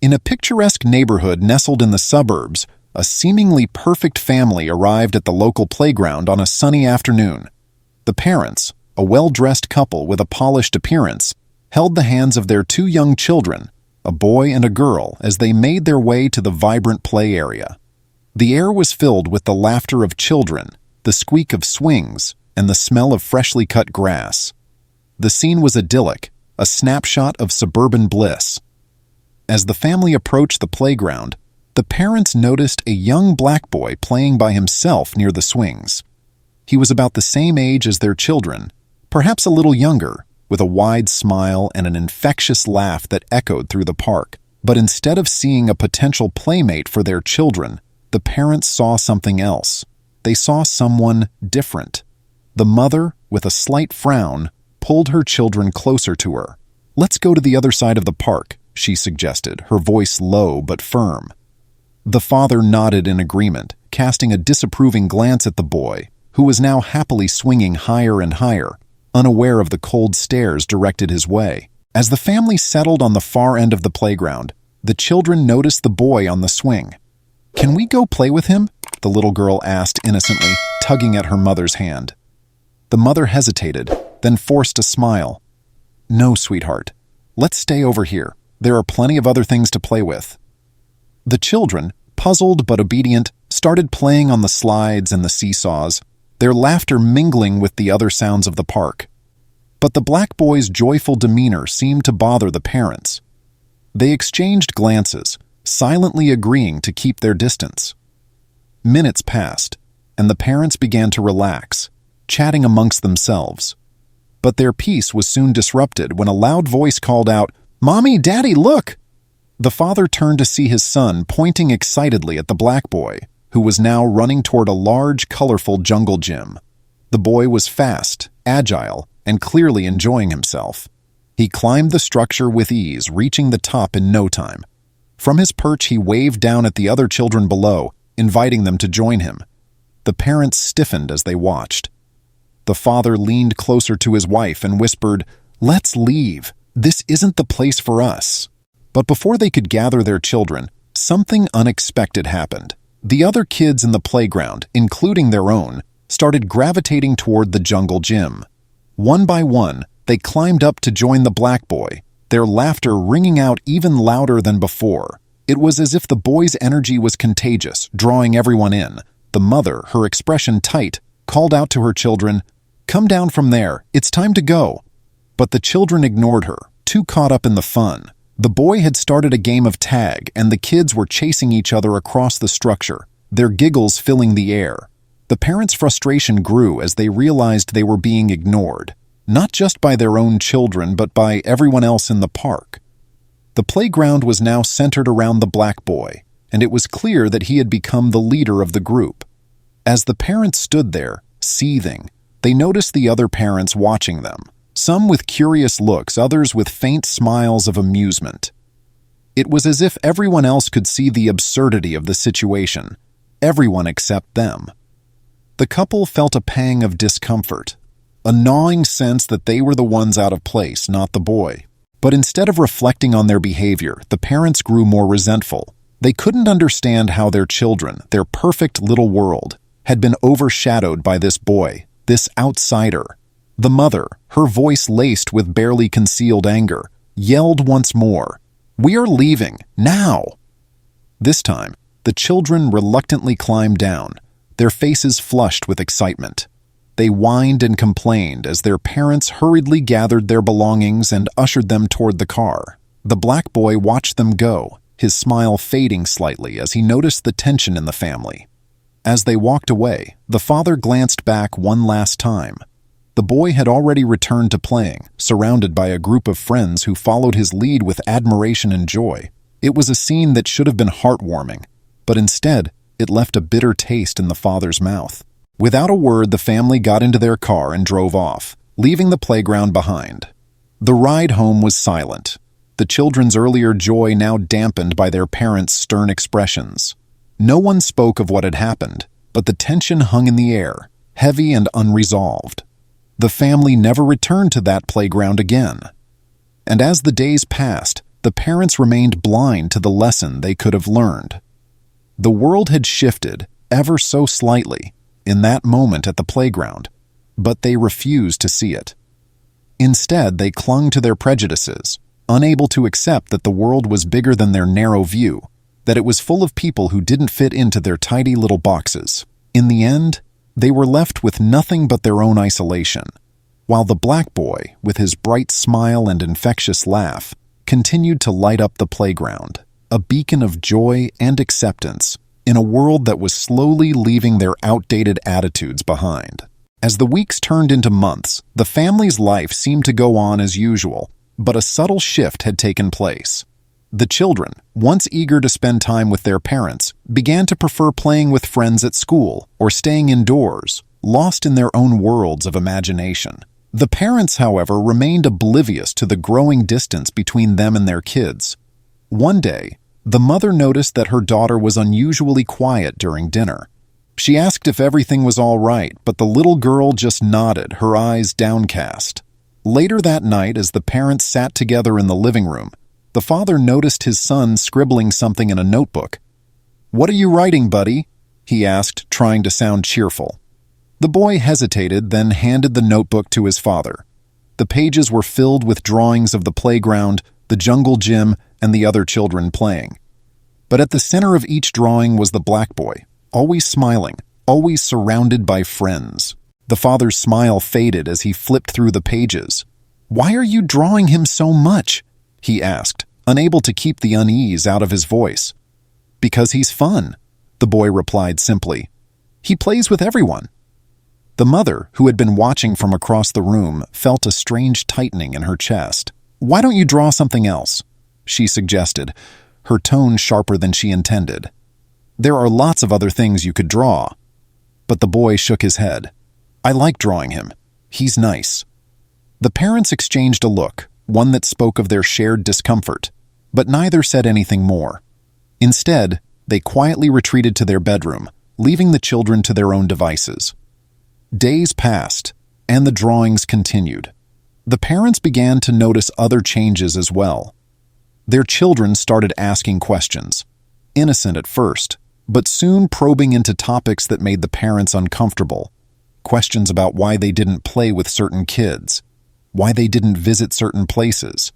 In a picturesque neighborhood nestled in the suburbs, a seemingly perfect family arrived at the local playground on a sunny afternoon. The parents, a well-dressed couple with a polished appearance, held the hands of their two young children, a boy and a girl, as they made their way to the vibrant play area. The air was filled with the laughter of children, the squeak of swings, and the smell of freshly cut grass. The scene was idyllic, a snapshot of suburban bliss. As the family approached the playground, the parents noticed a young black boy playing by himself near the swings. He was about the same age as their children, perhaps a little younger, with a wide smile and an infectious laugh that echoed through the park. But instead of seeing a potential playmate for their children, the parents saw something else. They saw someone different. The mother, with a slight frown, pulled her children closer to her. "Let's go to the other side of the park," she suggested, her voice low but firm. The father nodded in agreement, casting a disapproving glance at the boy, who was now happily swinging higher and higher, unaware of the cold stares directed his way. As the family settled on the far end of the playground, the children noticed the boy on the swing. "Can we go play with him?" the little girl asked innocently, tugging at her mother's hand. The mother hesitated, then forced a smile. "No, sweetheart. Let's stay over here. There are plenty of other things to play with." The children, puzzled but obedient, started playing on the slides and the seesaws, their laughter mingling with the other sounds of the park. But the black boy's joyful demeanor seemed to bother the parents. They exchanged glances, silently agreeing to keep their distance. Minutes passed, and the parents began to relax, chatting amongst themselves. But their peace was soon disrupted when a loud voice called out, "Mommy, Daddy, look!" The father turned to see his son pointing excitedly at the black boy, who was now running toward a large, colorful jungle gym. The boy was fast, agile, and clearly enjoying himself. He climbed the structure with ease, reaching the top in no time. From his perch, he waved down at the other children below, inviting them to join him. The parents stiffened as they watched. The father leaned closer to his wife and whispered, "Let's leave. This isn't the place for us." But before they could gather their children, something unexpected happened. The other kids in the playground, including their own, started gravitating toward the jungle gym. One by one, they climbed up to join the black boy, their laughter ringing out even louder than before. It was as if the boy's energy was contagious, drawing everyone in. The mother, her expression tight, called out to her children, "Come down from there, it's time to go." But the children ignored her, too caught up in the fun. The boy had started a game of tag, and the kids were chasing each other across the structure, their giggles filling the air. The parents' frustration grew as they realized they were being ignored, not just by their own children, but by everyone else in the park. The playground was now centered around the black boy, and it was clear that he had become the leader of the group. As the parents stood there, seething, they noticed the other parents watching them. Some with curious looks, others with faint smiles of amusement. It was as if everyone else could see the absurdity of the situation, everyone except them. The couple felt a pang of discomfort, a gnawing sense that they were the ones out of place, not the boy. But instead of reflecting on their behavior, the parents grew more resentful. They couldn't understand how their children, their perfect little world, had been overshadowed by this boy, this outsider. The mother, her voice laced with barely concealed anger, yelled once more, "We are leaving, now!" This time, the children reluctantly climbed down, their faces flushed with excitement. They whined and complained as their parents hurriedly gathered their belongings and ushered them toward the car. The black boy watched them go, his smile fading slightly as he noticed the tension in the family. As they walked away, the father glanced back one last time. The boy had already returned to playing, surrounded by a group of friends who followed his lead with admiration and joy. It was a scene that should have been heartwarming, but instead, it left a bitter taste in the father's mouth. Without a word, the family got into their car and drove off, leaving the playground behind. The ride home was silent, the children's earlier joy now dampened by their parents' stern expressions. No one spoke of what had happened, but the tension hung in the air, heavy and unresolved. The family never returned to that playground again. And as the days passed, the parents remained blind to the lesson they could have learned. The world had shifted, ever so slightly, in that moment at the playground, but they refused to see it. Instead, they clung to their prejudices, unable to accept that the world was bigger than their narrow view, that it was full of people who didn't fit into their tidy little boxes. In the end, they were left with nothing but their own isolation, while the black boy, with his bright smile and infectious laugh, continued to light up the playground, a beacon of joy and acceptance in a world that was slowly leaving their outdated attitudes behind. As the weeks turned into months, the family's life seemed to go on as usual, but a subtle shift had taken place. The children, once eager to spend time with their parents, began to prefer playing with friends at school or staying indoors, lost in their own worlds of imagination. The parents, however, remained oblivious to the growing distance between them and their kids. One day, the mother noticed that her daughter was unusually quiet during dinner. She asked if everything was all right, but the little girl just nodded, her eyes downcast. Later that night, as the parents sat together in the living room, the father noticed his son scribbling something in a notebook. "What are you writing, buddy?" he asked, trying to sound cheerful. The boy hesitated, then handed the notebook to his father. The pages were filled with drawings of the playground, the jungle gym, and the other children playing. But at the center of each drawing was the black boy, always smiling, always surrounded by friends. The father's smile faded as he flipped through the pages. "Why are you drawing him so much?" he asked, unable to keep the unease out of his voice. "Because he's fun," the boy replied simply. "He plays with everyone." The mother, who had been watching from across the room, felt a strange tightening in her chest. "Why don't you draw something else?" she suggested, her tone sharper than she intended. "There are lots of other things you could draw." But the boy shook his head. "I like drawing him. He's nice." The parents exchanged a look, one that spoke of their shared discomfort, but neither said anything more. Instead, they quietly retreated to their bedroom, leaving the children to their own devices. Days passed, and the drawings continued. The parents began to notice other changes as well. Their children started asking questions, innocent at first, but soon probing into topics that made the parents uncomfortable. Questions about why they didn't play with certain kids, why they didn't visit certain places,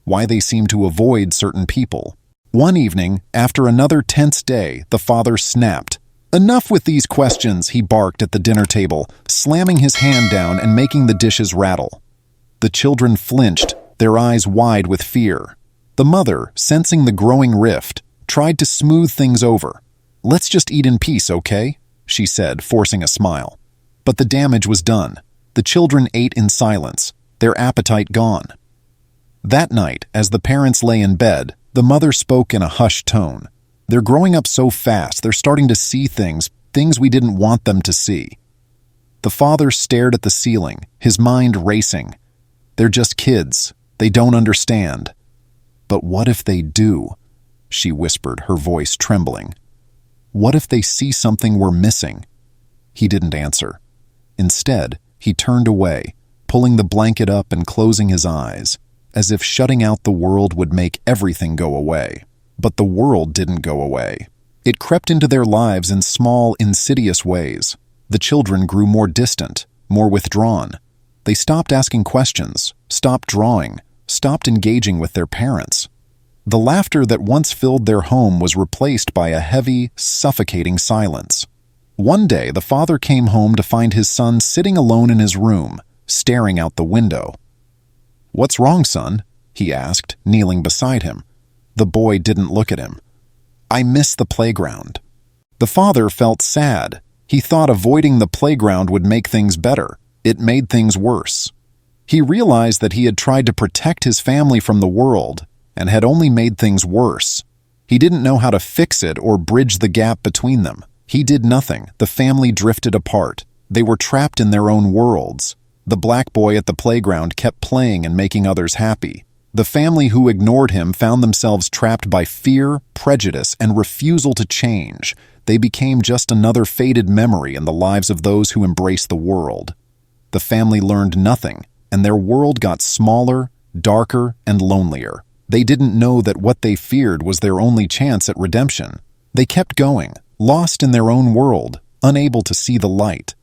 why they seemed to avoid certain people. One evening, after another tense day, the father snapped. "Enough with these questions," he barked at the dinner table, slamming his hand down and making the dishes rattle. The children flinched, their eyes wide with fear. The mother, sensing the growing rift, tried to smooth things over. "Let's just eat in peace, okay?" she said, forcing a smile. But the damage was done. The children ate in silence, their appetite gone. That night, as the parents lay in bed, the mother spoke in a hushed tone. "They're growing up so fast, they're starting to see things we didn't want them to see." The father stared at the ceiling, his mind racing. "They're just kids. They don't understand." "But what if they do?" she whispered, her voice trembling. "What if they see something we're missing?" He didn't answer. Instead, he turned away, pulling the blanket up and closing his eyes, as if shutting out the world would make everything go away. But the world didn't go away. It crept into their lives in small, insidious ways. The children grew more distant, more withdrawn. They stopped asking questions, stopped drawing, stopped engaging with their parents. The laughter that once filled their home was replaced by a heavy, suffocating silence. One day, the father came home to find his son sitting alone in his room, staring out the window. "What's wrong, son?" he asked, kneeling beside him. The boy didn't look at him. "I miss the playground." The father felt sad. He thought avoiding the playground would make things better. It made things worse. He realized that he had tried to protect his family from the world and had only made things worse. He didn't know how to fix it or bridge the gap between them. He did nothing. The family drifted apart. They were trapped in their own worlds. The black boy at the playground kept playing and making others happy. The family who ignored him found themselves trapped by fear, prejudice, and refusal to change. They became just another faded memory in the lives of those who embraced the world. The family learned nothing, and their world got smaller, darker, and lonelier. They didn't know that what they feared was their only chance at redemption. They kept going, lost in their own world, unable to see the light.